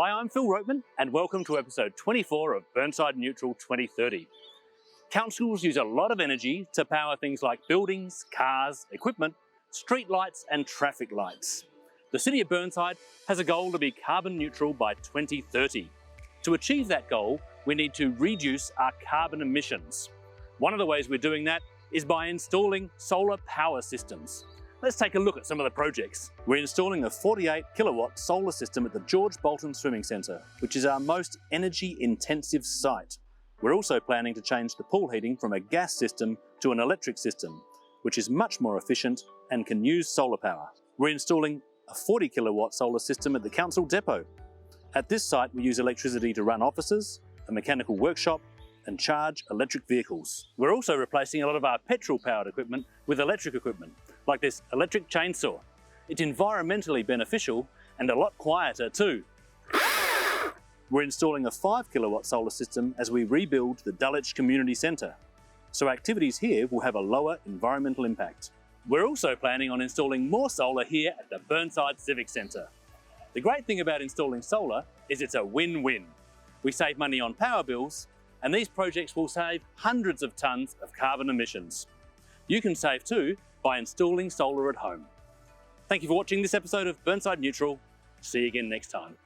Hi, I'm Phil Ropeman and welcome to episode 24 of Burnside Neutral 2030. Councils use a lot of energy to power things like buildings, cars, equipment, street lights and traffic lights. The City of Burnside has a goal to be carbon neutral by 2030. To achieve that goal, we need to reduce our carbon emissions. One of the ways we're doing that is by installing solar power systems. Let's take a look at some of the projects. We're installing a 48 kilowatt solar system at the George Bolton Swimming Centre, which is our most energy intensive site. We're also planning to change the pool heating from a gas system to an electric system, which is much more efficient and can use solar power. We're installing a 40 kilowatt solar system at the council depot. At this site, we use electricity to run offices, a mechanical workshop, and charge electric vehicles. We're also replacing a lot of our petrol-powered equipment with electric equipment, like this electric chainsaw. It's environmentally beneficial and a lot quieter too. We're installing a 5 kilowatt solar system as we rebuild the Dulwich Community Centre, so activities here will have a lower environmental impact. We're also planning on installing more solar here at the Burnside Civic Centre. The great thing about installing solar is it's a win-win. We save money on power bills, and these projects will save hundreds of tonnes of carbon emissions. You can save too by installing solar at home. Thank you for watching this episode of Burnside Neutral. See you again next time.